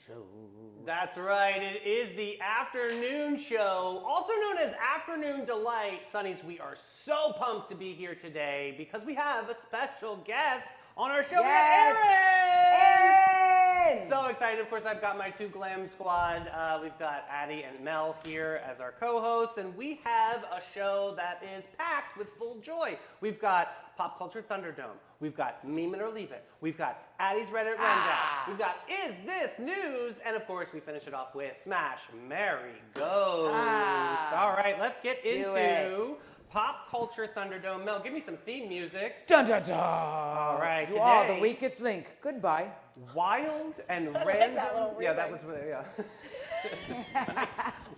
show. That's right. It is the afternoon show, also known as Afternoon Delight. Sonnies, we are so pumped to be here today because we have a special guest on our show. Yes. We have Aaron! Aaron! So excited. Of course, I've got my two glam squad. We've got Addie and Mel here as our co-hosts, and we have a show that is packed with full joy. We've got Pop Culture Thunderdome. We've got Meme It or Leave It. We've got Addie's Reddit Rundown. We've got Is This News? And of course, we finish it off with Smash, Marry, Ghost. All right, let's get into Pop Culture Thunderdome. Mel, give me some theme music. Dun dun dun! All right, You are the today- weakest link. Goodbye. Wild and like random. that little Yeah, that remix. was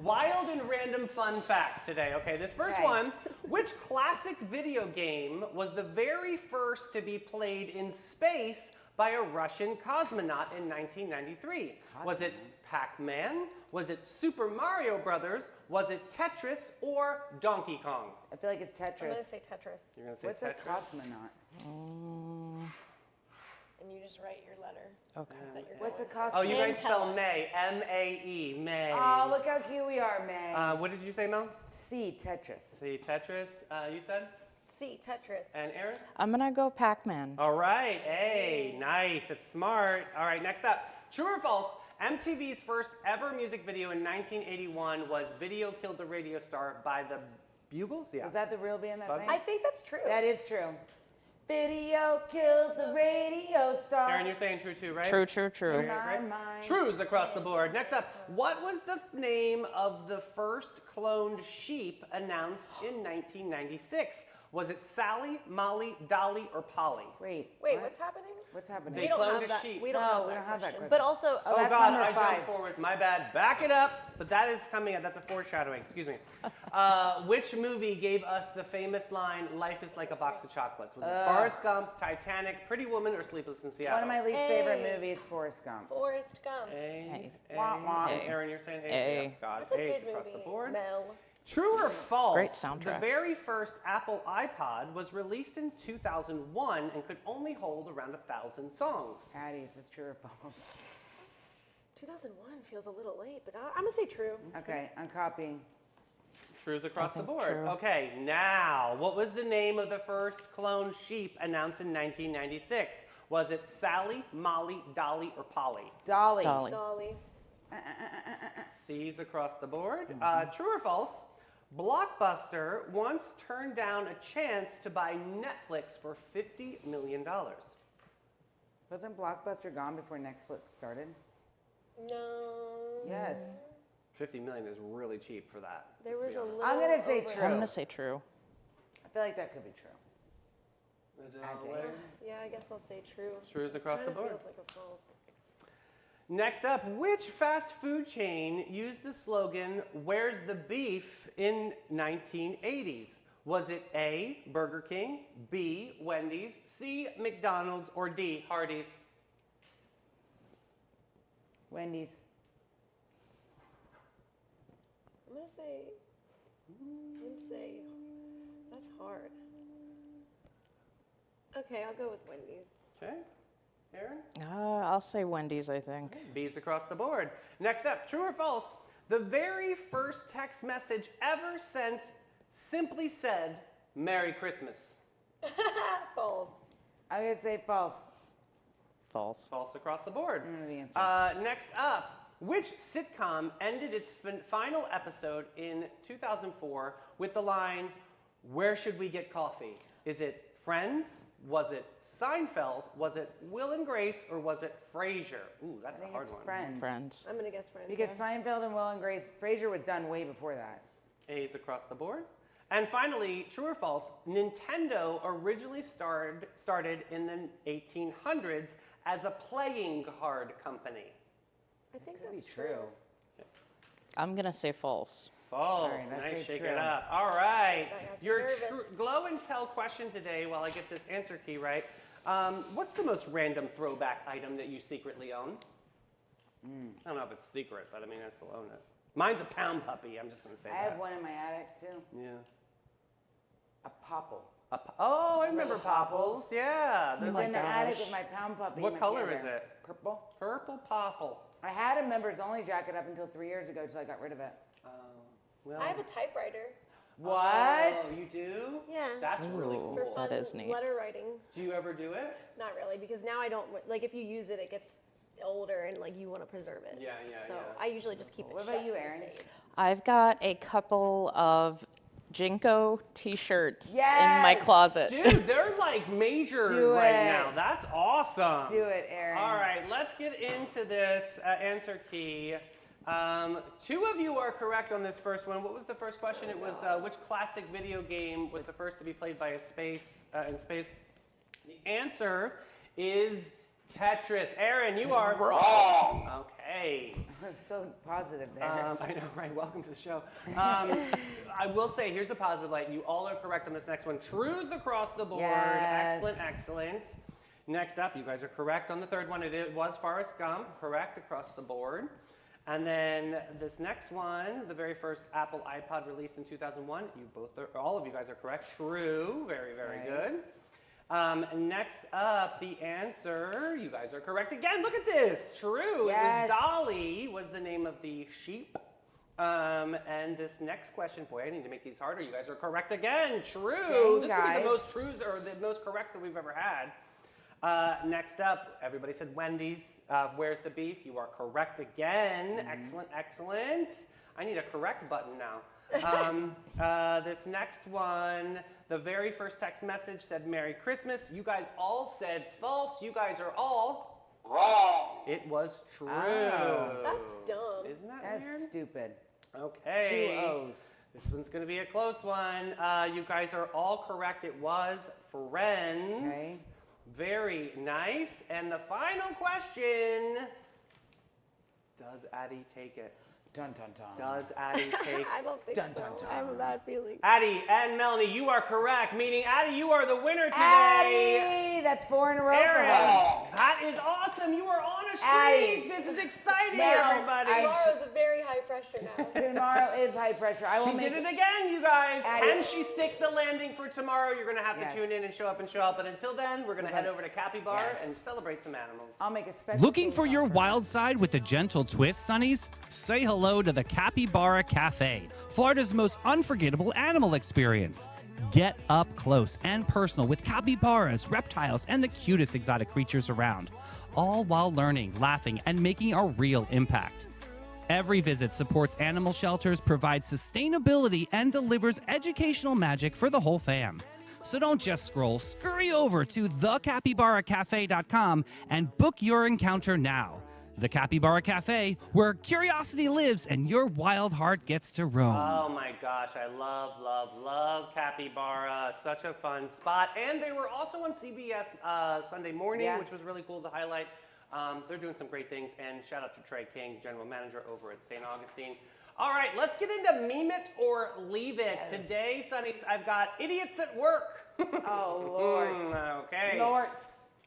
Wild and random fun facts today. Okay, this first Okay. one. Which classic video game was the very first to be played in space by a Russian cosmonaut in 1993? Was it Pac-Man? Was it Super Mario Brothers? Was it Tetris or Donkey Kong? I feel like it's I'm gonna Tetris. say Tetris, You're gonna say What's a Tetris. cosmonaut? and you just write your letter. Okay. That you're What's a going. cosmonaut? Oh, you And might spell tell us. May. M-A-E. May. Oh, look how cute we are, May. What did you say, Mel? C, Tetris. See, Tetris, you said? C, Tetris. And Aaron? I'm gonna go Pac-Man. All right, hey, nice, it's smart. All right, next up, true or false, MTV's first ever music video in 1981 was Video Killed the Radio Star by the Bugles? Yeah. Was that the real band that Buzz- sang? I think that's true. That is true. Video killed the radio star. Aaron, you're saying true too, right? True, true, true. In my mind. Trues across the board. Next up, what was the name of the first cloned sheep announced in 1996? Was it Sally, Molly, Dolly, or Polly? Wait. Wait, what? what's happening? What's happening? They We don't cloned have a that. sheep. We don't No, have we that don't have that question. question. But also, Oh, Oh that's God, number I 5. jumped forward. My bad. Back it up. But that is coming up. That's a foreshadowing. Excuse me. Which movie gave us the famous line, "Life is like a box of chocolates"? Was it Forrest Gump, Titanic, Pretty Woman, or Sleepless in Seattle? One of my least favorite Hey. movies, Forrest Gump. Forrest Gump. A. Wah, wah. And Aaron, you're saying A. A. Yeah, God, That's a A's good across movie. the board. Mel. True or false? Great The soundtrack. very first Apple iPod was released in 2001 and could only hold around 1,000 songs. Addie, is this true or false? 2001 feels a little late, but I'm gonna say true. Okay, I'm copying. Trues across the think board. true. Okay, now, what was the name of the first cloned sheep announced in 1996? Was it Sally, Molly, Dolly, or Polly? Dolly. Dolly. Dolly. C's across the board. True or false? Blockbuster once turned down a chance to buy Netflix for $50 million. Wasn't Blockbuster gone before Netflix started? No. Yes. $50 million is really cheap for that. There was a little. I'm gonna say over- true. I'm gonna say true. I feel like that could be true. Yeah, I guess I'll say true. Trues across the Kinda board. feels like a false. Next up, which fast food chain used the slogan, "Where's the beef" in 1980s? Was it A, Burger King, B, Wendy's, C, McDonald's, or D, Hardee's? Wendy's. I'm gonna say. That's hard. Okay, I'll go with Wendy's. Okay, Aaron? I'll say Wendy's, I think. B's across the board. Next up, true or false? The very first text message ever sent simply said, "Merry Christmas." False. I'm gonna say false. False. False across the board. I don't know the answer. Next up, which sitcom ended its final episode in 2004 with the line, "Where should we get coffee?" Is it Friends? Was it Seinfeld? Was it Will and Grace? Or was it Frasier? Ooh, I that's a think hard it's one. Friends. Friends. I'm gonna guess Friends. Because yeah. Seinfeld and Will and Grace, Frasier was done way before that. A's across the board. And finally, true or false, Nintendo originally started in the 1800s as a playing card company. I think Could be that's true. I'm gonna say false. False. All right, let's Nice, say shake true. it up. All right. That has me Your nervous. glow and tell question today, while I get this answer key right. What's the most random throwback item that you secretly own? I don't know if it's secret, but I mean, I still own it. Mine's a pound puppy. I'm just going to say I that. have one in my attic too. Yeah. A popple. Oh, I remember Popples. Yeah. I they're was like in the that. attic with my pound puppy. What and my color Care is Bear. it? Purple. Purple Popple. I had a members only jacket up until 3 years ago until I got rid of it. Well, I have a typewriter. What? Oh, you do? Yeah. That's really Ooh. For cool. fun That is neat. letter writing. Do you ever do it? Not really, because now I don't like if you use it, it gets older and like you want to preserve it. Yeah. So I usually just keep it. What about shut you, and Erin? stay. I've got a couple of Jinko t-shirts in my Yes! closet. Dude, they're like major Do right it. now. That's awesome. Do it, Erin. All right, let's get into this answer key. 2 of you are correct on this first one. What was the first question? It was which classic video game was the first to be played by a space in space? The answer is Tetris. Erin, you are wrong. Okay. So positive there. I know, right? Welcome to the show. I will say, here's a positive light. You all are correct on this next one. Trues across the board. Yes. Excellent, excellent. Next up, you guys are correct on the third one. It was Forrest Gump, correct across the board. And then this next one, the very first Apple iPod released in 2001. All of you guys are correct. True. Very, very Right. good. Next up, the answer, you guys are correct again. Look at this. True. Yes. It was Dolly was the name of the sheep. And this next question, boy, I need to make these harder. You guys are correct again. True. Dang, This would be guys. the most trues or the most corrects that we've ever had. Next up, everybody said Wendy's. Where's the beef? You are correct again. Excellent, excellent. I need a correct button now. This next one, the very first text message said Merry Christmas. You guys all said false. You guys are all wrong. It was true. Oh. That's dumb. Isn't that That's weird? stupid. Okay. 2 O's. This one's going to be a close one. You guys are all correct. It was Friends. Okay. Very nice. And the final question, does Addie take it? Dun dun dun. Does Addie take I don't think Dun, so. dun, dun. I have a bad feeling. Addie and Melanie, you are correct, meaning Addie, you are the winner today. Addie! That's 4 in a row for Erin, her. that is awesome. You are on a streak. Addie. This is exciting, Now, everybody. Tomorrow's a very high pressure now. Tomorrow is high pressure. I will She make did it again, you guys. Addie. Can she stick the landing for tomorrow? You're going to have to Yes. tune in and show up. But until then, we're going to head over to Capybara Yes. and celebrate some animals. I'll make a special. Looking theme for song your her. wild side with a gentle twist, Sonnies? Say hello to the Capybara Cafe, Florida's most unforgettable animal experience. Get up close and personal with capybaras, reptiles, and the cutest exotic creatures around, all while learning, laughing, and making a real impact. Every visit supports animal shelters, provides sustainability, and delivers educational magic for the whole fam. So don't just scroll, scurry over to thecapybaracafe.com and book your encounter now. The Capybara Cafe, where curiosity lives and your wild heart gets to roam. Oh my gosh, I love Capybara. Such a fun spot. And they were also on CBS Sunday morning, Yeah. which was really cool to highlight. They're doing some great things. And shout out to Trey King, General Manager over at St. Augustine. All right, let's get into Meme It or Leave It. Yes. Today, Sonnies, I've got idiots at work. Oh, Lord. Okay. Lord.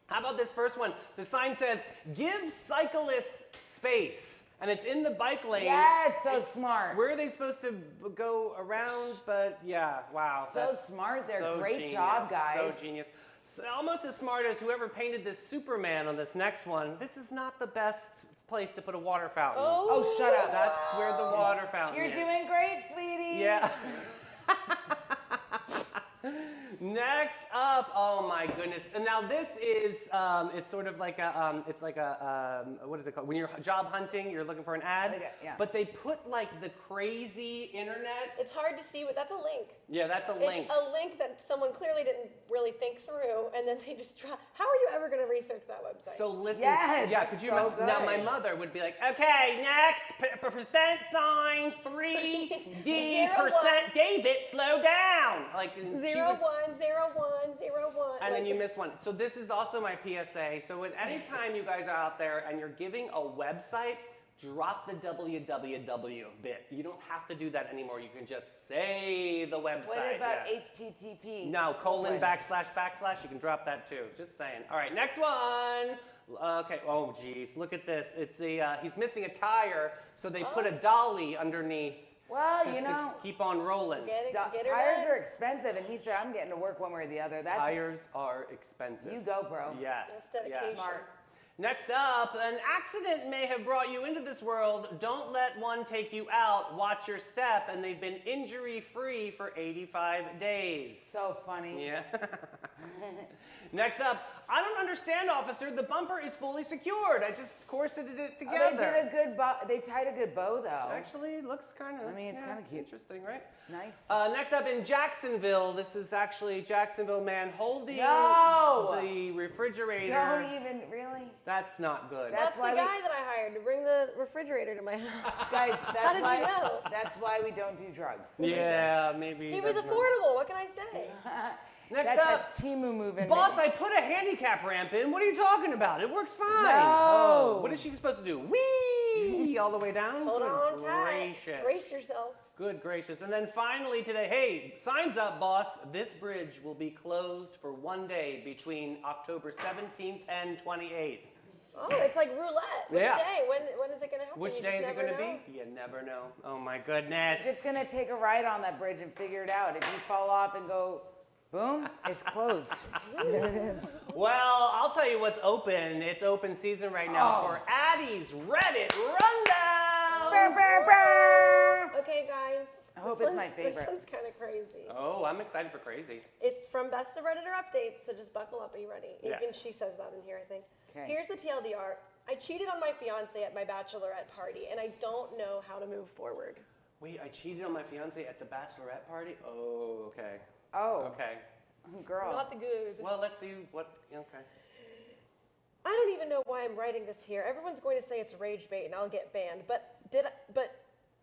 How about this first one? The sign says, give cyclists space. And it's in the bike lane. Yes, so smart. Where are they supposed to go around? But yeah, wow. So that's smart there. so Great genius, job, guys. So genius. Almost as smart as whoever painted this Superman on this next one. This is not the best place to put a water fountain. Oh, shut up. That's where the water fountain You're is. doing great, sweetie. Yeah. Next up, oh my goodness. And now this is, it's sort of like what is it called? When you're job hunting, you're looking for an ad. Like yeah. But they put like the crazy internet. It's hard to see, but that's a link. Yeah, that's a link. It's a link that someone clearly didn't really think through, and then they just try. How are you ever going to research that website? So listen, Yes, yeah, that's could you so imagine? Now my good. mother would be like, okay, next, percent sign 3D Zero, percent one. David, slow down. Like and she 0 would- 1 0 1 0 1. And then you miss one. So this is also my PSA. So at any time you guys are out there and you're giving a website, drop the www bit. You don't have to do that anymore. You can just say the website. What about yeah. HTTP? No, colon, backslash. You can drop that too. Just saying. All right, next one. Okay. Oh, geez. Look at this. It's a. He's missing a tire, so they put a dolly underneath Well, just you to know, keep on rolling. Get her tires done. are expensive, and he said, I'm getting to work one way or the other. That's Tires are expensive. You go, bro. Yes. That's dedication. yes. Smart. Next up, an accident may have brought you into this world. Don't let one take you out. Watch your step. And they've been injury-free for 85 days. So funny. Yeah. Next up, I don't understand, officer. The bumper is fully secured. I just corseted it Oh, together. they did a good bow. They tied a good bow, though. Actually, it looks kind of. I mean, it's kinda cute. Interesting, right? Nice. Next up in Jacksonville, this is actually Jacksonville man holding No! the refrigerator. Don't even really. That's not good. That's why the we- guy that I hired to bring the refrigerator to my house. Guys, How did you know? That's why we don't do drugs. Yeah, maybe. He was that's not- affordable. What can I say? Next That's up, a Timu move in boss, me. I put a handicap ramp in. What are you talking about? It works fine. No. Oh, what is she supposed to do? Whee! All the way down? Hold Good on tight. gracious. Brace yourself. Good gracious. And then finally today, hey, signs up, boss. This bridge will be closed for one day between October 17th and 28th. Oh, it's like roulette. Which Yeah. day? When is it going to happen? Which You day just is it never going to know. be? You never know. Oh my goodness. Just gonna take a ride on that bridge and figure it out. If you fall off and go, boom, it's closed. There it is. Well, I'll tell you what's open. It's open season right now for Addie's Reddit Rundown. Brr, brr, brr. Okay, guys. I hope This it's my one's- favorite. This one's kind of crazy. Oh, I'm excited for crazy. It's from Best of Redditor Updates, so just buckle up. Are you ready? Yes. Even she says that in here, I think. 'Kay. Here's the TLDR. I cheated on my fiance at my bachelorette party, and I don't know how to move forward. Wait, I cheated on my fiance at the bachelorette party? Oh, okay. Oh, Okay. girl. Not the good. Well, let's see what. Okay. I don't even know why I'm writing this here. Everyone's going to say it's rage bait and I'll get banned, but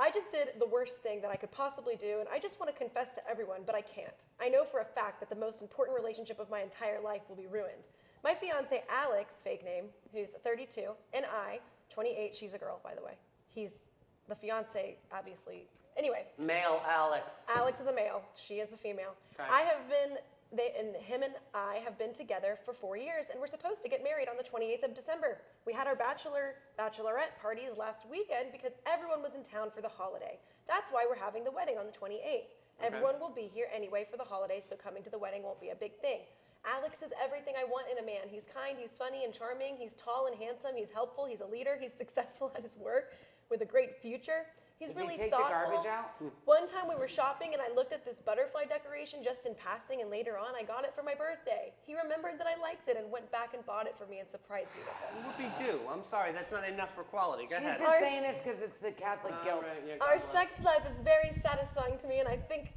I just did the worst thing that I could possibly do, and I just want to confess to everyone, but I can't. I know for a fact that the most important relationship of my entire life will be ruined. My fiance Alex, fake name, who's 32, and I, 28, she's a girl, by the way. He's the fiance, obviously. Anyway, Male Alex. Alex is a male, she is a female. Okay. Him and I have been together for 4 years, and we're supposed to get married on the 28th of December. We had our bachelorette parties last weekend because everyone was in town for the holiday. That's why we're having the wedding on the 28th. Everyone will be here anyway for the holiday, so coming to the wedding won't be a big thing. Alex is everything I want in a man. He's kind, he's funny and charming, he's tall and handsome, he's helpful, he's a leader, he's successful at his work with a great future. He's Did really he take thoughtful. the garbage out? One time we were shopping and I looked at this butterfly decoration just in passing, and later on I got it for my birthday. He remembered that I liked it and went back and bought it for me and surprised me with it. Whoopie do. I'm sorry, that's not enough for quality. Go She's ahead. just saying it's because it's the Catholic guilt. All right, yeah, Our God bless. sex life is very satisfying to me, and I think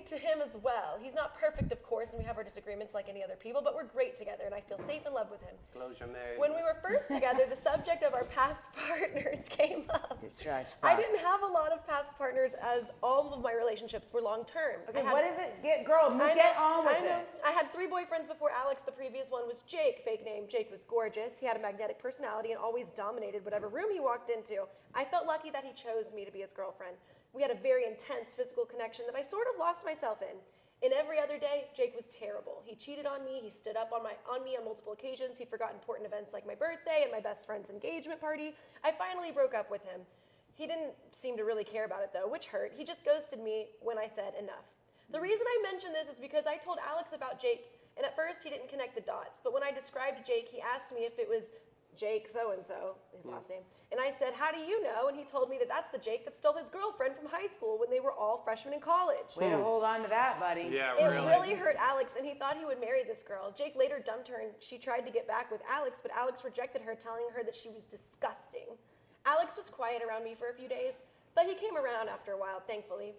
to him as well. He's not perfect, of course, and we have our disagreements like any other people, but we're great together, and I feel safe in love with him. Closure married. When we were first together, the subject of our past partners came up. You trash I box. didn't have a lot of past partners, as all of my relationships were long term. Okay, what is it? Get on with it. I had 3 boyfriends before Alex. The previous one was Jake, fake name. Jake was gorgeous. He had a magnetic personality and always dominated whatever room he walked into. I felt lucky that he chose me to be his girlfriend. We had a very intense physical connection that I sort of lost myself in. In every other day, Jake was terrible. He cheated on me. He stood up on me on multiple occasions. He forgot important events like my birthday and my best friend's engagement party. I finally broke up with him. He didn't seem to really care about it though, which hurt. He just ghosted me when I said enough. The reason I mention this is because I told Alex about Jake, and at first he didn't connect the dots. But when I described Jake, he asked me if it was Jake so-and-so, his last name. And I said, how do you know? And he told me that that's the Jake that stole his girlfriend from high school when they were all freshmen in college. Way to hold on to that, buddy. Yeah, It really. really hurt Alex, and he thought he would marry this girl. Jake later dumped her, and she tried to get back with Alex, but Alex rejected her, telling her that she was disgusting. Alex was quiet around me for a few days, but he came around after a while, thankfully.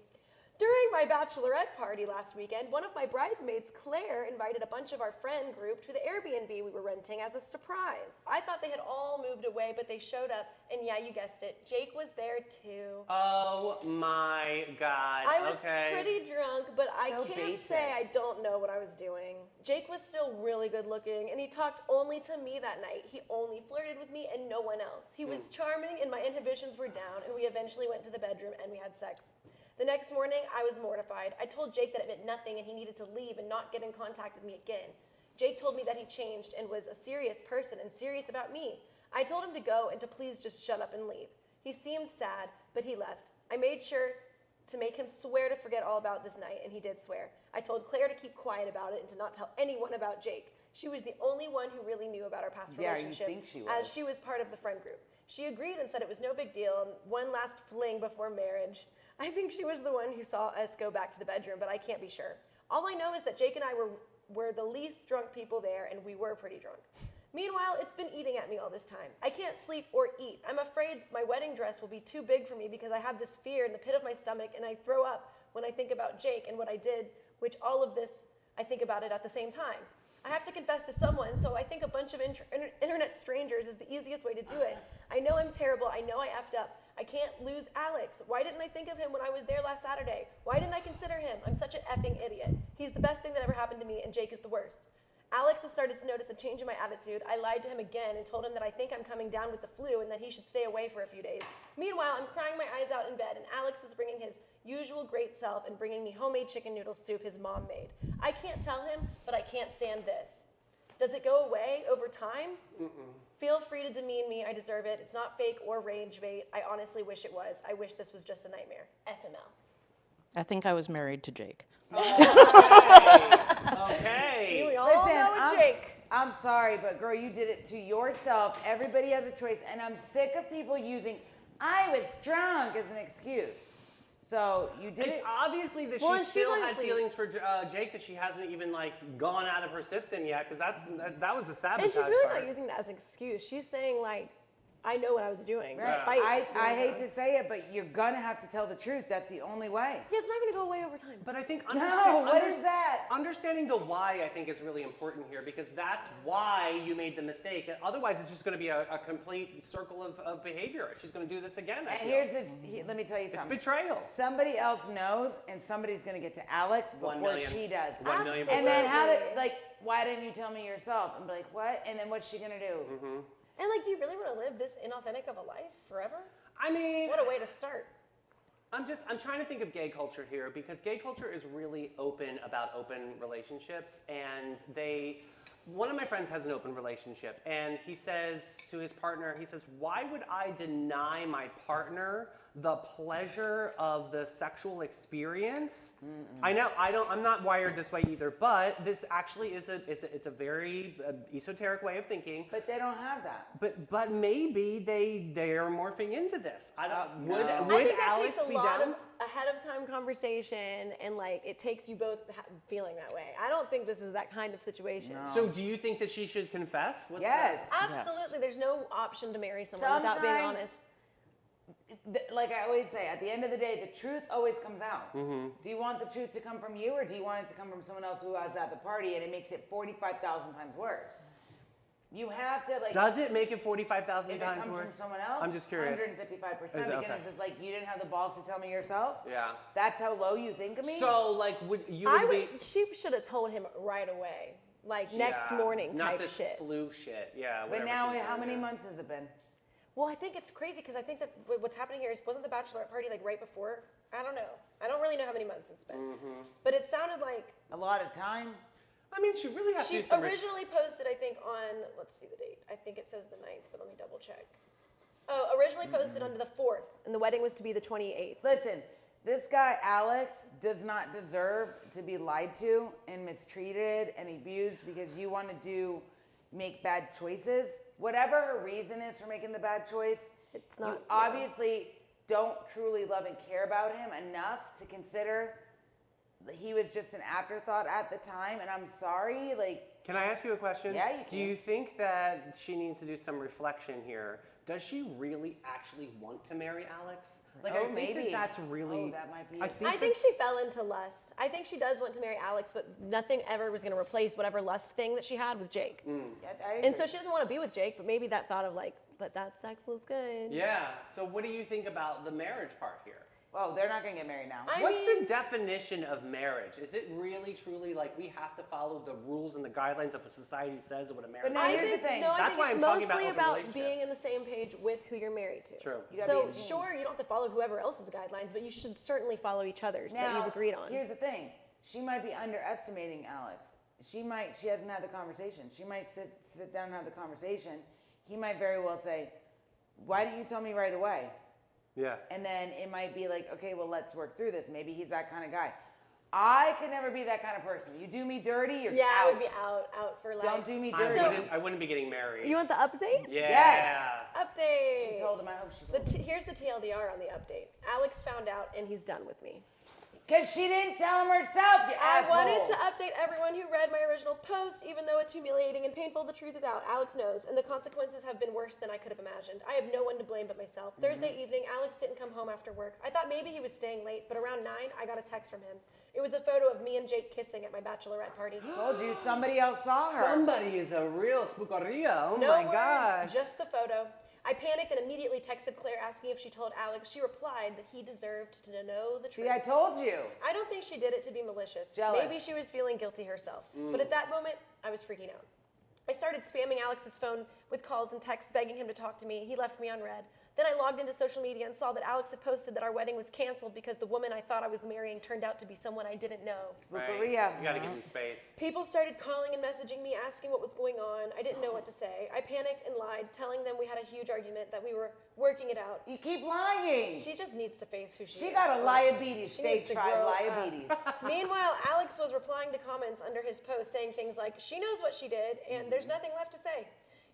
During my bachelorette party last weekend, one of my bridesmaids, Claire, invited a bunch of our friend group to the Airbnb we were renting as a surprise. I thought they had all moved away, but they showed up, and yeah, you guessed it, Jake was there too. Oh my God. I was okay. pretty drunk, but I So can't basic. say I don't know what I was doing. Jake was still really good looking, and he talked only to me that night. He only flirted with me and no one else. He was charming, and my inhibitions were down, and we eventually went to the bedroom and we had sex. The next morning, I was mortified. I told Jake that it meant nothing and he needed to leave and not get in contact with me again. Jake told me that he changed and was a serious person and serious about me. I told him to go and to please just shut up and leave. He seemed sad, but he left. I made sure to make him swear to forget all about this night, and he did swear. I told Claire to keep quiet about it and to not tell anyone about Jake. She was the only one who really knew about our past Yeah, you relationship, think she as was. she was part of the friend group. She agreed and said it was no big deal, and one last fling before marriage. I think she was the one who saw us go back to the bedroom, but I can't be sure. All I know is that Jake and I were the least drunk people there, and we were pretty drunk. Meanwhile, it's been eating at me all this time. I can't sleep or eat. I'm afraid my wedding dress will be too big for me because I have this fear in the pit of my stomach, and I throw up when I think about Jake and what I did, which all of this, I think about it at the same time. I have to confess to someone, so I think a bunch of internet strangers is the easiest way to do it. I know I'm terrible. I know I effed up. I can't lose Alex. Why didn't I think of him when I was there last Saturday? Why didn't I consider him? I'm such an effing idiot. He's the best thing that ever happened to me, and Jake is the worst. Alex has started to notice a change in my attitude. I lied to him again and told him that I think I'm coming down with the flu and that he should stay away for a few days. Meanwhile, I'm crying my eyes out in bed, and Alex is bringing his usual great self and bringing me homemade chicken noodle soup his mom made. I can't tell him, but I can't stand this. Does it go away over time? Feel free to demean me. I deserve it. It's not fake or rage bait. I honestly wish it was. I wish this was just a nightmare. FML. I think I was married to Jake. Okay. See, we all Listen, know Jake. I'm sorry, but girl, you did it to yourself. Everybody has a choice, and I'm sick of people using "I was drunk" as an excuse. So you did It's it. obviously that Well, she and she's still had honestly- feelings for Jake that she hasn't even like gone out of her system yet, because that was the sabotage And she's really part. not using that as an excuse. She's saying, like, I know what I was doing. Right. Despite I hate to say it, but you're gonna have to tell the truth. That's the only way. Yeah, it's not going to go away over time. But I think No, what is that? Understanding the why, I think, is really important here, because that's why you made the mistake. Otherwise, it's just going to be a complete circle of behavior. She's going to do this again. I And feel. let me tell you It's something. betrayal. Somebody else knows, and somebody's gonna get to Alex 1 before million. she does. 1 million. And then how did, Absolutely. like, why didn't you tell me yourself? And be like, what? And then what's she gonna do? Mm-hmm. And, like, do you really want to live this inauthentic of a life forever? I mean, What a way to start. I'm trying to think of gay culture here, because gay culture is really open about open relationships, and one of my friends has an open relationship, and he says to his partner, he says, why would I deny my partner the pleasure of the sexual experience? I know, I'm not wired this way either, but this actually is it's a very esoteric way of thinking. But they don't have that. But maybe they are morphing into this. I don't. No. Would I think that Alex takes a be lot down? of ahead of time conversation, and, like, it takes you both feeling that way. I don't think this is that kind of situation. So do you think that she should confess? What's Yes. Absolutely. There's no option to marry someone without being Sometimes- honest. Like I always say, at the end of the day, the truth always comes out. Mm-hmm. Do you want the truth to come from you, or do you want it to come from someone else who was at the party, and it makes it 45,000 times worse? You have to, like. Does it make it 45,000 if it times comes worse? from someone else? I'm just curious. 155%. Is it? Because Okay. it's like you didn't have the balls to tell me yourself. Yeah. That's how low you think of me. So like, would you I would be? would. She should have told him right away, like next Yeah, morning not type this shit. flu shit. Yeah. But whatever now, she's how doing, many yeah. months has it been? Well, I think it's crazy because I think that what's happening here is wasn't the bachelorette party like right before? I don't know. I don't really know how many months it's been. Mm-hmm. But it sounded like A lot of time. I mean, she really has to she do some. originally posted, I think, on, let's see the date. I think it says the 9th, but let me double check. Oh, originally posted on the 4th, and the wedding was to be the 28th. Listen, this guy, Alex, does not deserve to be lied to and mistreated and abused because you want to make bad choices. Whatever her reason is for making the bad choice, It's not. you obviously don't truly love and care about him enough to consider that he was just an afterthought at the time. And I'm sorry, like, Can I ask you a question? Yeah, you Do can. you think that she needs to do some reflection here? Does she really actually want to marry Alex? Like, Oh, I think maybe. that's really. Oh, that might be I it. think, I think that's- she fell into lust. I think she does want to marry Alex, but nothing ever was going to replace whatever lust thing that she had with Jake. Mm. yeah, I And so agree. she doesn't want to be with Jake, but maybe that thought of like, but that sex was good. Yeah. So what do you think about the marriage part here? Oh, they're not going to get married now. I What's mean, the definition of marriage? Is it really, truly like we have to follow the rules and the guidelines of what society says what a marriage now I here's think, the thing. no, I That's think why it's I'm talking about mostly open about relationship. being in the same page with who you're married to. True. You gotta So be a team. sure, you don't have to follow whoever else's guidelines, but you should certainly follow each other's that Now, you've agreed on. here's the thing. She might be underestimating Alex. She hasn't had the conversation. She might sit down and have the conversation. He might very well say, why didn't you tell me right away? Yeah. And then it might be like, okay, well, let's work through this. Maybe he's that kind of guy. I could never be that kind of person. You do me dirty, you're Yeah, out. I would be out for life. Don't do me I dirty. wouldn't be getting married. You want the update? Yeah. Yes. Update. She told him, I hope she told him. Here's the TLDR on the update. Alex found out and he's done with me. Because she didn't tell him herself, you I asshole. wanted to update everyone who read my original post, even though it's humiliating and painful, the truth is out. Alex knows, and the consequences have been worse than I could have imagined. I have no one to blame but myself. Thursday evening, Alex didn't come home after work. I thought maybe he was staying late, but around 9, I got a text from him. It was a photo of me and Jake kissing at my bachelorette party. Told you, somebody else saw her. Somebody is a real spookaria. Oh No my words, gosh. just the photo. I panicked and immediately texted Claire asking if she told Alex. She replied that he deserved to know the truth. See, I told you. I don't think she did it to be malicious. Jealous. Maybe she was feeling guilty herself. But at that moment, I was freaking out. I started spamming Alex's phone with calls and texts begging him to talk to me. He left me on read. Then I logged into social media and saw that Alex had posted that our wedding was canceled because the woman I thought I was marrying turned out to be someone I didn't know. Spookaria. You gotta give him space. People started calling and messaging me asking what was going on. I didn't know what to say. I panicked and lied, telling them we had a huge argument, that we were working it out. You keep lying. She just needs to face who she is. She got a liabetes, She stage needs to 5 grow up. liabetes. Meanwhile, Alex was replying to comments under his post saying things like, she knows what she did and there's nothing left to say.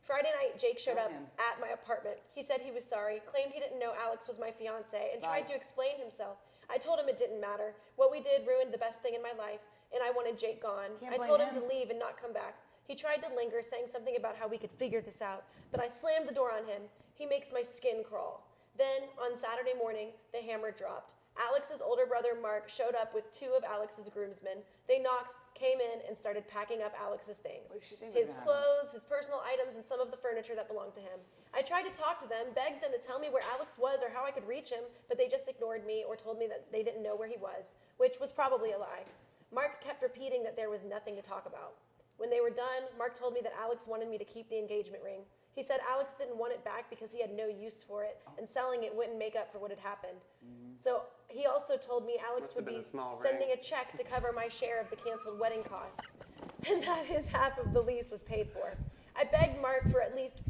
Friday night, Jake showed up him. at my apartment. He said he was sorry, claimed he didn't know Alex was my fiance, and tried to explain himself. I told him it didn't matter. What we did ruined the best thing in my life, and I wanted Jake gone. Can't I blame told him him. to leave and not come back. He tried to linger, saying something about how we could figure this out, but I slammed the door on him. He makes my skin crawl. Then, on Saturday morning, the hammer dropped. Alex's older brother, Mark, showed up with 2 of Alex's groomsmen. They knocked, came in, and started packing up Alex's things. What did she think was His gonna happen? clothes, his personal items, and some of the furniture that belonged to him. I tried to talk to them, begged them to tell me where Alex was or how I could reach him, but they just ignored me or told me that they didn't know where he was, which was probably a lie. Mark kept repeating that there was nothing to talk about. When they were done, Mark told me that Alex wanted me to keep the engagement ring. He said Alex didn't want it back because he had no use for it, and selling it wouldn't make up for what had happened. So he also told me Alex Must would have be been a small sending ring. a check to cover my share of the canceled wedding costs, and that his half of the lease was paid for. I begged Mark to at least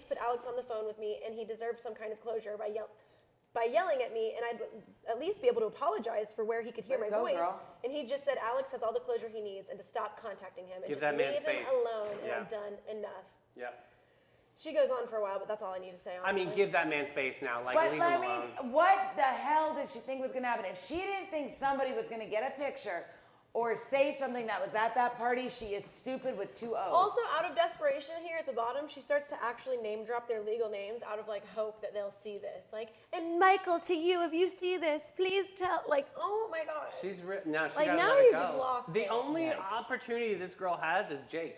put Alex on the phone with me, and he deserved some kind of closure by yelling at me, and I'd at least be able to apologize for where he could hear Way my to go, voice. girl. And he just said Alex has all the closure he needs and to stop contacting him and Give just that man leave him space. alone, and Yeah. I'm done enough. Yep. She goes on for a while, but that's all I need to say. I Honestly. mean, give that man space now. Like, But leave I him mean, alone. what the hell did she think was going to happen? If she didn't think somebody was going to get a picture or say something that was at that party, she is stupid with 2 O's. Also, out of desperation here at the bottom, she starts to actually name drop their legal names out of like hope that they'll see this. Like, and Michael, to you, if you see this, please tell. Like, oh my gosh. She's now she Like, gotta now let it you go. just lost The it. only Yikes. opportunity this girl has is Jake.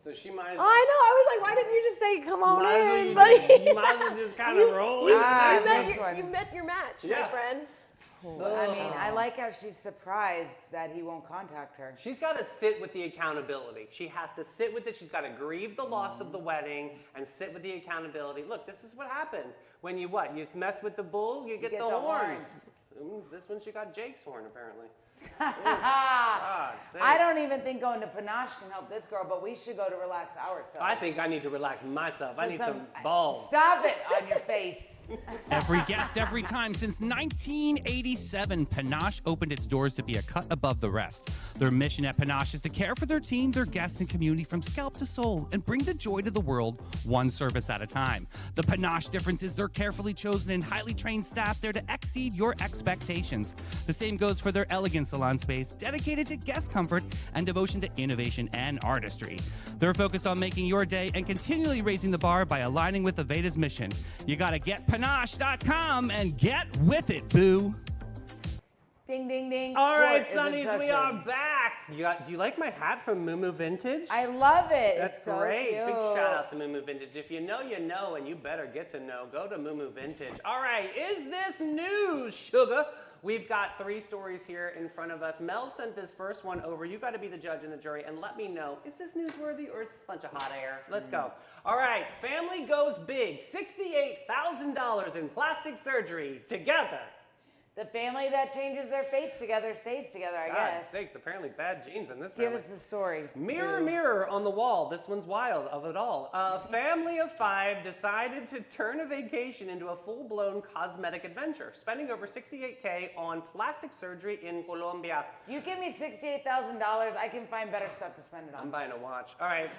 So she might as Oh, I know. I was like, why didn't you just say, come on might as well in, you buddy? just- you might as well just kind of roll it. Ah, met this one. you met your match, Yeah. my friend. I mean, I like how she's surprised that he won't contact her. She's got to sit with the accountability. She has to sit with it. She's got to grieve the loss of the wedding and sit with the accountability. Look, this is what happens when you what? You mess with the bull, you get get the the horns. horns. This one she got Jake's horn apparently. I God, don't even think going to Panache can help this girl, but we should go to relax ourselves. I think I need to relax myself. I need Some- some balls. Stop it on your face. Every guest, every time. Since 1987, Panache opened its doors to be a cut above the rest. Their mission at Panache is to care for their team, their guests, and community from scalp to soul and bring the joy to the world one service at a time. The Panache difference is their carefully chosen and highly trained staff there to exceed your expectations. The same goes for their elegant salon space, dedicated to guest comfort and devotion to innovation and artistry. They're focused on making your day and continually raising the bar by aligning with Aveda's mission. You gotta get Panache.com and get with it, boo. Ding, ding, ding. All right, Court is in Sonnies, we session. are back. Do you like my hat from Moo Vintage? I love it. That's It's so great. Cute. Big shout out to Moo Vintage. If you know, you know, and you better get to know. Go to Moo Vintage. All right, is this news, sugar? We've got 3 stories here in front of us. Mel sent this first one over. You got to be the judge and the jury and let me know, is this newsworthy or is this a bunch of hot air? Let's go. All right, family goes big. $68,000 in plastic surgery together. The family that changes their face together stays together, I God guess. sakes, apparently bad genes in this Give family. us the story. Mirror, Boo. mirror on the wall. This one's wild of it all. A family of 5 decided to turn a vacation into a full-blown cosmetic adventure, spending over $68K on plastic surgery in Colombia. You give me $68,000, I can find better stuff to spend it I'm on. buying a watch. All right,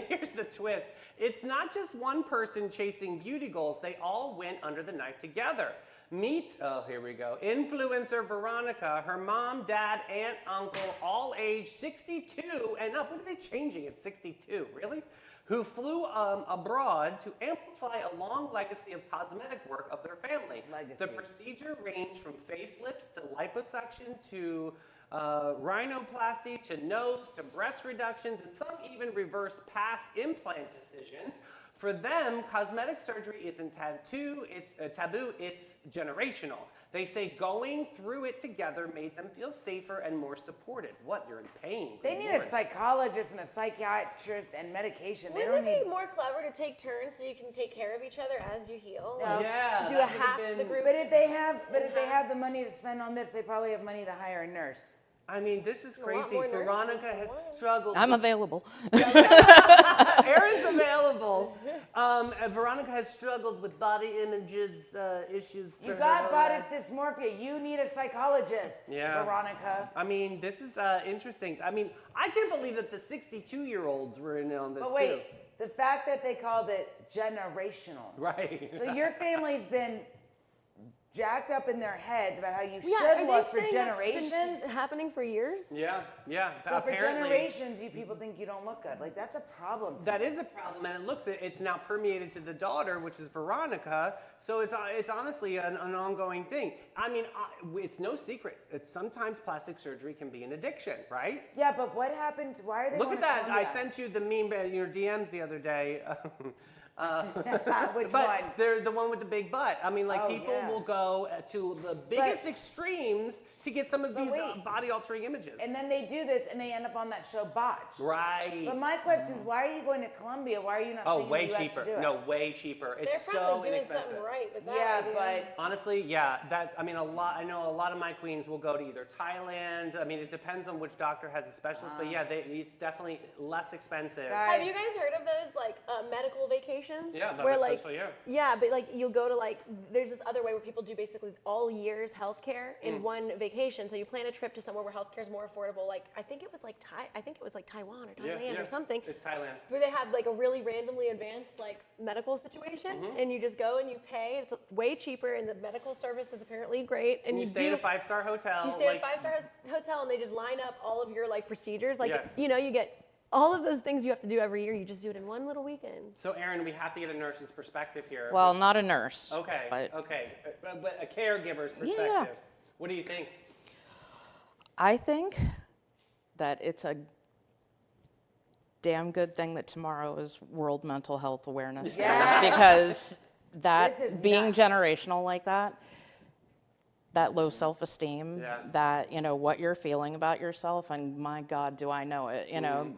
here's the twist. It's not just one person chasing beauty goals. They all went under the knife together. Meet, oh, here we go, influencer Veronica, her mom, dad, aunt, uncle, all age 62 and up. What are they changing at 62, really? Who flew abroad to amplify a long legacy of cosmetic work of their family. Legacy. The procedure ranged from facelifts to liposuction to rhinoplasty to nose to breast reductions, and some even reversed past implant decisions. For them, cosmetic surgery isn't taboo, it's generational. They say going through it together made them feel safer and more supported. What, you're in pain? They Good need Lord. a psychologist and a psychiatrist and medication. They Wouldn't don't it need. be more clever to take turns so you can take care of each other as you heal? No. Yeah, Do that a would've half been- the group. But if they have the money to spend on this, they probably have money to hire a nurse. I mean, this is lot crazy. more nurses Veronica than has one. struggled. I'm with- available. Erin's available. And Veronica has struggled with body images issues. You for got her body life. dysmorphia. You need a psychologist, Yeah. Veronica. I mean, this is interesting. I mean, I can't believe that the 62-year-olds were in on this But wait, too. the fact that they called it generational. Right. So your family's been jacked up in their heads about how you Yeah, should are look they for saying that's been generations. happening for years? Yeah, yeah. So for apparently. generations, you people think you don't look good. Like that's a problem. to That me. is a problem, and it's now permeated to the daughter, which is Veronica. So it's honestly an ongoing thing. I mean, it's no secret. Sometimes plastic surgery can be an addiction, right? Yeah, but what happened? Why are they Look going at that! to I Colombia? sent you the meme in your DMs the other day. Which But one? they're the one with the big butt. I mean, like Oh, people yeah. will go to the biggest extremes to get some of But these wait. body-altering images. And then they do this, and they end up on that show Botch. Right. But my question is, why are you going to Colombia? Why are you not Oh, staying in way the US cheaper. to do it? No, way cheaper. It's They're so probably doing inexpensive. something right with that. Yeah, idea. but Honestly, yeah. I know a lot of my queens will go to either Thailand. I mean, it depends on which doctor has a specialist, but yeah, it's definitely less expensive. Guys, Have you guys heard of those like medical vacations? Yeah, that where makes like sense, so yeah. yeah, but like you'll go to like there's this other way where people do basically all year's healthcare in one vacation. So you plan a trip to somewhere where healthcare is more affordable. Like I think it was like Taiwan or Thailand or something. It's Thailand. Where they have like a really randomly advanced like medical situation, Mm-hmm. and you just go and you pay. It's way cheaper, and the medical service is apparently great. And You you stay do at a 5-star hotel. you stay at a like- 5-star hotel, and they just line up all of your like procedures. Like Yes. you know, you get all of those things you have to do every year. You just do it in one little weekend. So, Erin, we have to get a nurse's perspective here. Well, not a nurse. Okay. But Okay. But a caregiver's perspective. Yeah. What do you think? I think that it's a damn good thing that tomorrow is World Mental Health Awareness Day, Yes. because This is that being nuts. generational like that low self-esteem, Yeah. that what you're feeling about yourself, and my God, do I know it?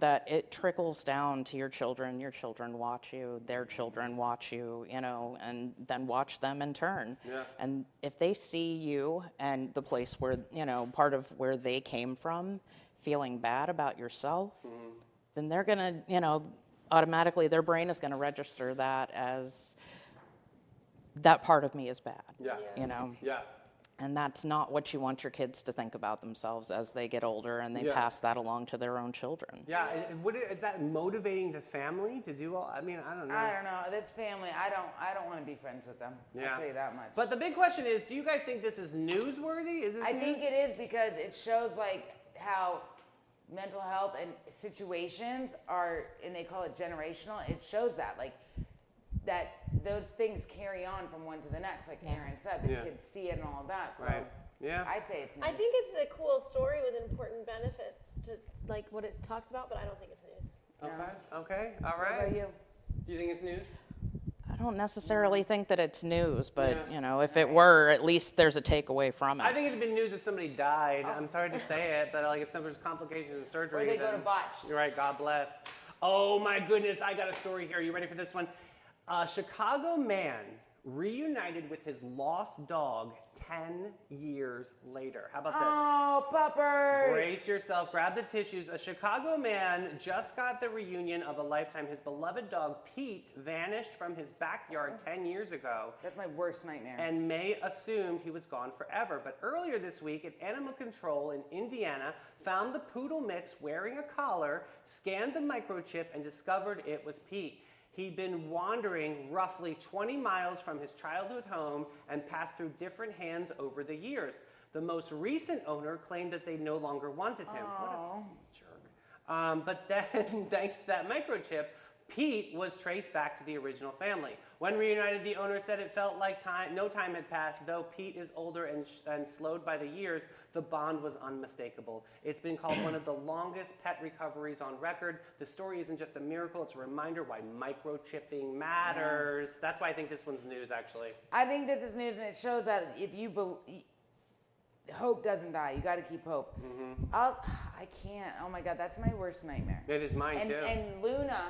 That it trickles down to your children. Your children watch you. Their children watch you. And then watch them in turn. Yeah. And if they see you and the place where part of where they came from, feeling bad about yourself, then they're gonna automatically their brain is gonna register that as that part of me is bad. Yeah. Yeah. And that's not what you want your kids to think about themselves as they get older and they Yeah. pass that along to their own children. Yeah. Is that motivating the family to do all? I mean, I don't know. I don't know. This family, I don't want to be friends with them. Yeah. I'll tell you that much. But the big question is, do you guys think this is newsworthy? Is this I news? think it is because it shows like how mental health and situations are, and they call it generational. It shows that that those things carry on from one to the next, like Erin said. The Yeah. kids see it and all of that. So Right. Yeah. I say it's news. I think it's a cool story with important benefits to like what it talks about, but I don't think it's news. Okay. Okay. All What right. about you? Do you think it's news? I don't necessarily think that it's news, but Yeah. if it were, at least there's a takeaway from it. I think it'd been news if somebody died. I'm sorry to say it, but like if there's complications in surgery, Or they go then- to botch. You're right. God bless. Oh my goodness, I got a story here. You ready for this one? A Chicago man reunited with his lost dog 10 years later. How about this? Oh, puppers. Brace yourself, grab the tissues. A Chicago man just got the reunion of a lifetime. His beloved dog, Pete, vanished from his backyard 10 years ago. That's my worst nightmare. And May assumed he was gone forever. But earlier this week, an animal control in Indiana found the poodle mix wearing a collar, scanned the microchip, and discovered it was Pete. He'd been wandering roughly 20 miles from his childhood home and passed through different hands over the years. The most recent owner claimed that they no longer wanted him. What a jerk. But then, thanks to that microchip, Pete was traced back to the original family. When reunited, the owner said it felt like no time had passed. Though Pete is older and slowed by the years, the bond was unmistakable. It's been called one of the longest pet recoveries on record. The story isn't just a miracle, it's a reminder why microchipping matters. That's why I think this one's news, actually. I think this is news, and it shows that if you hope doesn't die. You got to keep hope. I can't. Oh my God, that's my worst nightmare. It is mine, too. And Luna,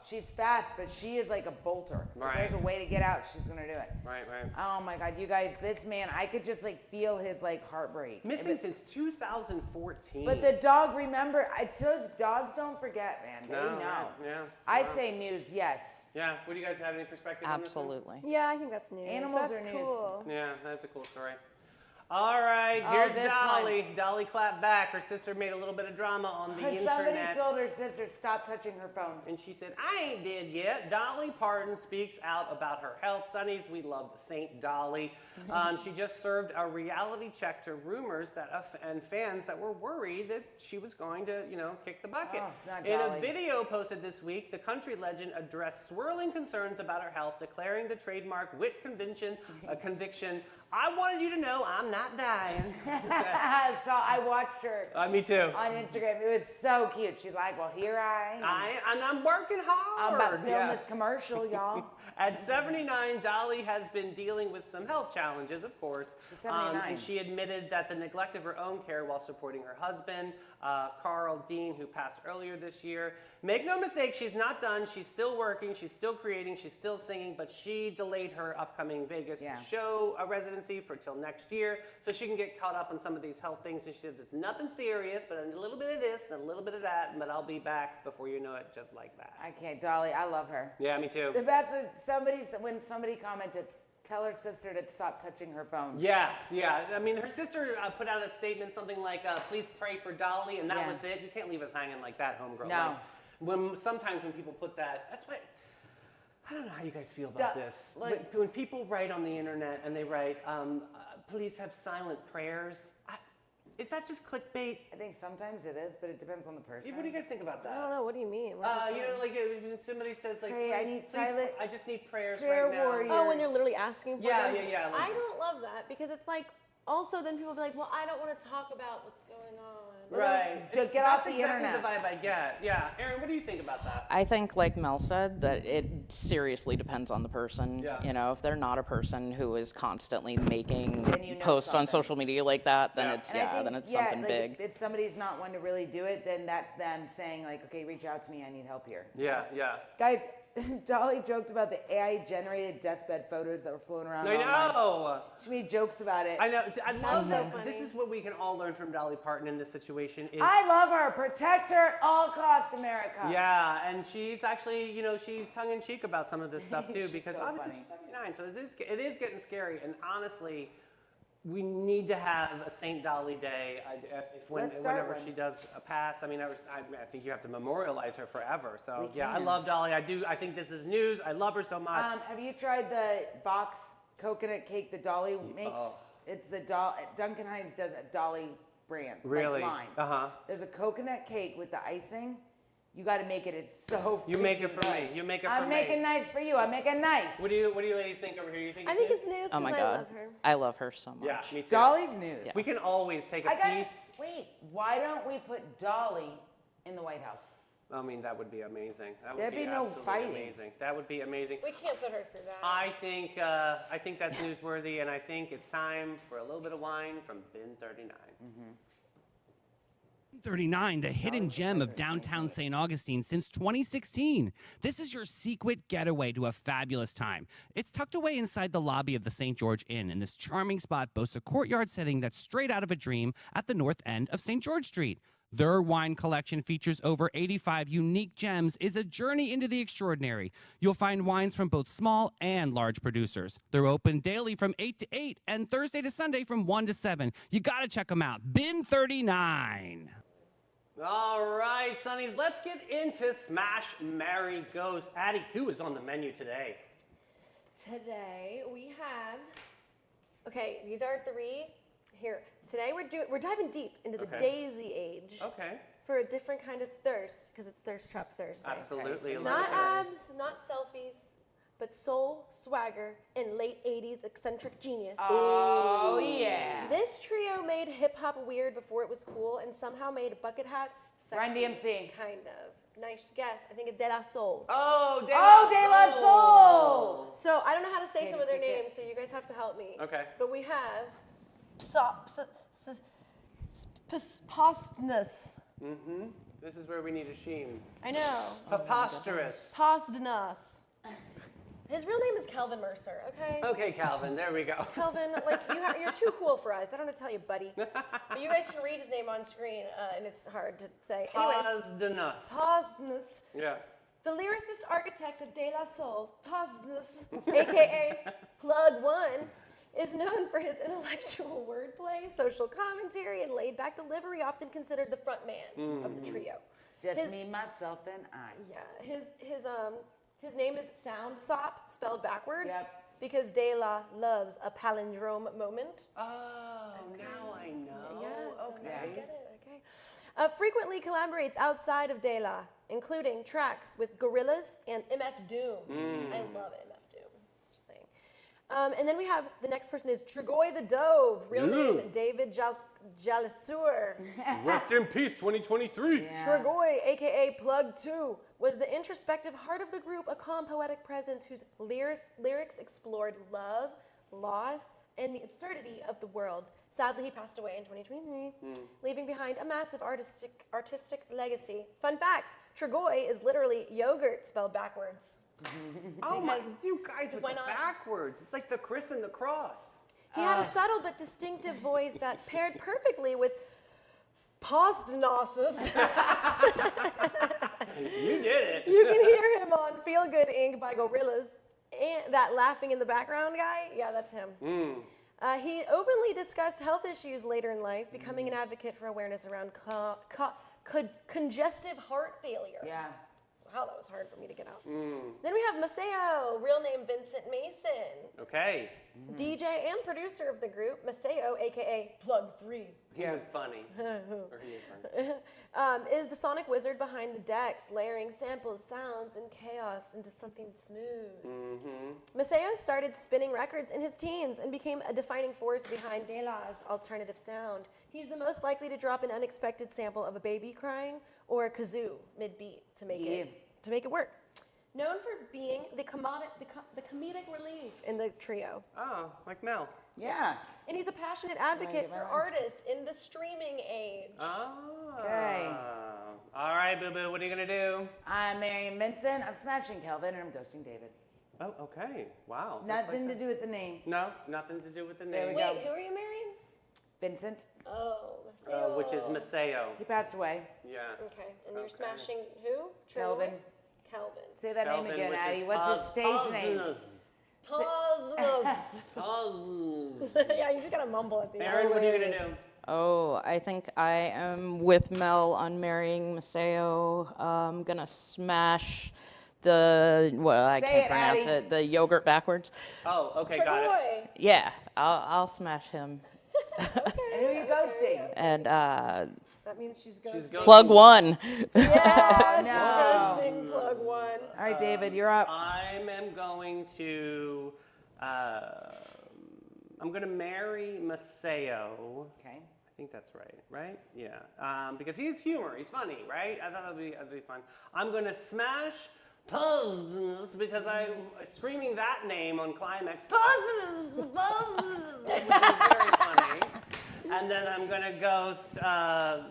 she's fast, but she is like a bolter. If Right. there's a way to get out, she's gonna do it. Right. Oh my God, you guys, this man, I could just like feel his like heartbreak. Missing since 2014. But the dog, remember, I told you, dogs don't forget, man. They No, know. yeah. I Wow. say news, yes. Yeah, what do you guys have any perspective on this one? Absolutely. Yeah, I think that's news. Animals that's are news. cool. Yeah, that's a cool story. All right, Oh, here's this Dolly. Dolly clapped back. Her sister made a little bit of drama on the Somebody internet. told her sister, stop touching her phone. And she said, I ain't dead yet. Dolly Parton speaks out about her health. Sonnies, we love Saint Dolly. She just served a reality check to rumors that and fans that were worried that she was going to, kick the bucket. Oh, not In a Dolly. video posted this week, the country legend addressed swirling concerns about her health, declaring the trademark wit conviction a conviction. I wanted you to know I'm not dying. So I watched her Me too. on Instagram. It was so cute. She's like, well, here I am. I'm working hard. I'm about to film Yeah. this commercial, y'all. At 79, Dolly has been dealing with some health challenges, of course. She's 79. And she admitted that the neglect of her own care while supporting her husband, Carl Dean, who passed earlier this year. Make no mistake, she's not done. She's still working. She's still creating. She's still singing. But she delayed her upcoming Vegas show residency for till next year so she can get caught up on some of these health things. And she says it's nothing serious, but a little bit of this and a little bit of that, but I'll be back before you know it, just like that. I can't, Dolly. I love her. Yeah, me too. That's what when somebody commented, tell her sister to stop touching her phone. Yeah. I mean, her sister put out a statement, something like, please pray for Dolly, and that Yeah. was it. You can't leave us hanging like that, homegirl. No. Sometimes when people put that, that's why, I don't know how you guys feel about this. like- when people write on the internet and they write, please have silent prayers, is that just clickbait? I think sometimes it is, but it depends on the person. What do you guys think about I don't that? know. What do you mean? What is that? Like when somebody says, like, Pray, I need silent I just need prayers prayer right now. warrior. Oh, when you're literally asking for Yeah, them? yeah, like- I don't love that because it's like, also then people will be like, well, I don't want to talk about what's going on. Right. Get off That's the exactly internet. the vibe I get. Yeah. Aaron, what do you think about that? I think, like Mel said, that it seriously depends on the person. Yeah. If they're not a person who is constantly making Then you know posts on something. social media like that, then Yeah. it's And I think, then it's yeah, something like big. If somebody's not one to really do it, then that's them saying like, okay, reach out to me. I need help here. Yeah. Guys, Dolly joked about the AI-generated deathbed photos that were floating around I online. know. She made jokes about it. I know. I love so that. funny. This is what we can all learn from Dolly Parton in this situation. Is I love her. Protect her at all costs, America. yeah, and she's actually, she's tongue in cheek about some of this stuff too, She's because so obviously funny. she's 79, so it is getting scary. And honestly, we need to have a Saint Dolly Day Let's start whenever one. she does pass. I mean, I think you have to memorialize her forever. So We yeah, I can. love Dolly. I do. I think this is news. I love her so much. Have you tried the box coconut cake that Dolly makes? Oh. It's the Duncan Hines does a Dolly brand. Really? Like line. Uh-huh. There's a coconut cake with the icing. You got to make it. It's so. You make it for freaking me. good. You make it for I'm me. making nice for you. I'm making nice. What do you ladies think over here? You think I think it's news Oh because my I God. love her. I love her so much. Yeah, me too. Dolly's news. We can always take a I got. piece. Wait. Why don't we put Dolly in the White House? I mean, that would be amazing. That would There'd be no absolutely fighting. amazing. That would be amazing. We can't put her through that. I think that's newsworthy, and I think it's time for a little bit of wine from Bin 39. 39, the hidden gem of downtown St. Augustine since 2016. This is your secret getaway to a fabulous time. It's tucked away inside the lobby of the St. George Inn, and this charming spot boasts a courtyard setting that's straight out of a dream at the north end of St. George Street. Their wine collection features over 85 unique gems, is a journey into the extraordinary. You'll find wines from both small and large producers. They're open daily from 8 to 8 and Thursday to Sunday from 1 to 7. You gotta check them out. Bin 39. All right, Sonnies, let's get into Smash, Marry, Ghost. Addie, who is on the menu today? Today we have. Okay, these are three. Here, today we're diving deep into the Okay. Daisy Age Okay. for a different kind of thirst, because it's Thirst Trap Thursday. Absolutely. I love Not it. abs, not selfies, but soul, swagger, and late 80s eccentric genius. Oh, yeah. This trio made hip hop weird before it was cool, and somehow made bucket hats sexy. Run DMC. Kind of. Nice guess. I think it's De La Soul. Oh, De De La Soul. So I don't know how to say some of their Katie, names, so you guys have to help me. Okay. But we have Postnus. This is where we need a sheen. I know. Preposterous. Postnus. His real name is Kelvin Mercer, okay? Okay, Calvin, there we go. Kelvin, like you're too cool for us. I don't know what to tell you, buddy. But you guys can read his name on screen, and it's hard to say. Anyway, Posdunus. Postnus. Yeah. The lyricist architect of De La Soul, Postnus, aka Plug One, is known for his intellectual wordplay, social commentary, and laid-back delivery, often considered the front man of the trio. Just His- me, myself, and I. Yeah, his name is Sound Sop, spelled backwards, Yep. because De La loves a palindrome moment. Oh, now I know. Yeah, so now okay. you get it, okay. Frequently collaborates outside of De La, including tracks with Gorillaz and MF Doom. I love MF Doom, just saying. And then we have, the next person is Tregoy the Dove, real name David Jalisseur. Rest in peace, 2023. Yeah. Tregoy, aka Plug 2, was the introspective heart of the group, a calm poetic presence whose lyrics explored love, loss, and the absurdity of the world. Sadly, he passed away in 2023, leaving behind a massive artistic legacy. Fun facts, Tregoy is literally yogurt spelled backwards. Oh my, you guys with why the not? backwards. It's like the Chris and the cross. He had a subtle but distinctive voice that paired perfectly with Postnosis. You did it. You can hear him on Feel Good Inc. by Gorillaz. And that laughing in the background guy, yeah, that's him. He openly discussed health issues later in life, becoming an advocate for awareness around congestive heart failure. Yeah. Wow, that was hard for me to get out. Then we have Maceo, real name Vincent Mason. Okay. DJ and producer of the group, Maceo, aka Plug 3. He was funny. Or he is funny. Is the sonic wizard behind the decks, layering samples, sounds, and chaos into something smooth. Maceo started spinning records in his teens and became a defining force behind De La's alternative sound. He's the most likely to drop an unexpected sample of a baby crying or a kazoo mid-beat to make it work. Known for being the comedic relief in the trio. Oh, like Mel. Yeah. And he's a passionate advocate get my for lines. artists in the streaming age. Oh. Okay. All right, Boo Boo, what are you going to do? I'm marrying Vincent, I'm smashing Kelvin, and I'm ghosting David. Oh, okay. Wow. just like Nothing to that. do with the name. No, nothing to do with the There name. we go. Wait, who are you marrying? Vincent, Oh, Maceo. Which is Maceo. he passed away. Yes. Okay, and you're Okay. smashing who? Kelvin. Kelvin. Say that Kelvin, name again, which Addie. is What's his stage name? Cosmos. Cosmos. Yeah, you just gotta mumble at the end. Aaron, what are you going to do? Oh, I think I am with Mel on marrying Maceo. I'm gonna smash I Say can't it, pronounce Addie. it. The yogurt backwards. Oh, okay, got it. Tregoy. Yeah, I'll smash him. And who are you ghosting? And That means she's going She's going plug one. Yeah, no. she's ghosting Plug 1. All right, David, you're up. I am going to, I'm going to marry Maceo. Okay. I think that's right? Yeah. Because he's humor, he's funny, right? I thought that'd be fun. I'm going to smash Puzzles because I'm screaming that name on Climax. Puzzles! Puzzles! Which is very funny. And then I'm gonna ghost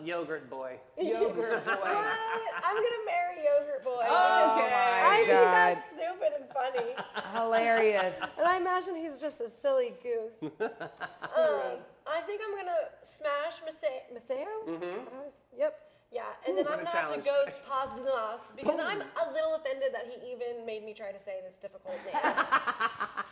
Yogurt Boy. Yogurt boy. What? I'm gonna marry Yogurt Boy. Oh because my I think God. that's stupid and funny. Hilarious. And I imagine he's just a silly goose. I think I'm gonna smash Maceo. Yep. Yeah, and then I'm what a gonna have to challenge. ghost Paznos because I'm a little offended that he even made me try to say this difficult name.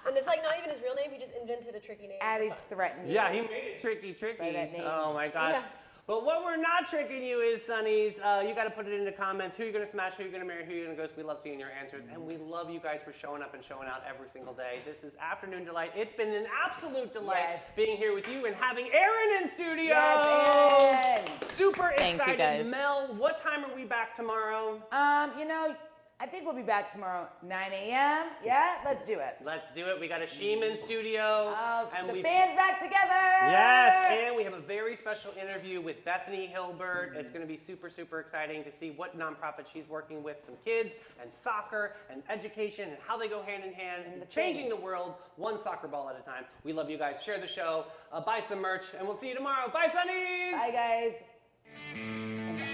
And it's like not even his real name; he just invented a tricky name. Addie's threatened you. Yeah, he made it tricky. By that name. Oh my gosh. Yeah. But what we're not tricking you is, Sonnies, you got to put it in the comments. Who you're going to smash, who you're going to marry, who you're going to ghost. We love seeing your answers. And we love you guys for showing up and showing out every single day. This is Afternoon Delight. It's been an absolute delight Yes. being here with you and having Erin in studio. Yes, Aaron. Super Thank you, excited. guys. Mel, what time are we back tomorrow? You know, I think we'll be back tomorrow, 9 a.m. Yeah, let's do it. Let's do it. We got Ashim in studio. The we've- band's back together. Yes, and we have a very special interview with Bethany Hilbert. It's going to be super, super exciting to see what nonprofit she's working with, some kids and soccer and education and how they go hand in hand and changing the world one soccer ball at a time. We love you guys. Share the show, buy some merch, and we'll see you tomorrow. Bye, Sonnies! Bye, guys.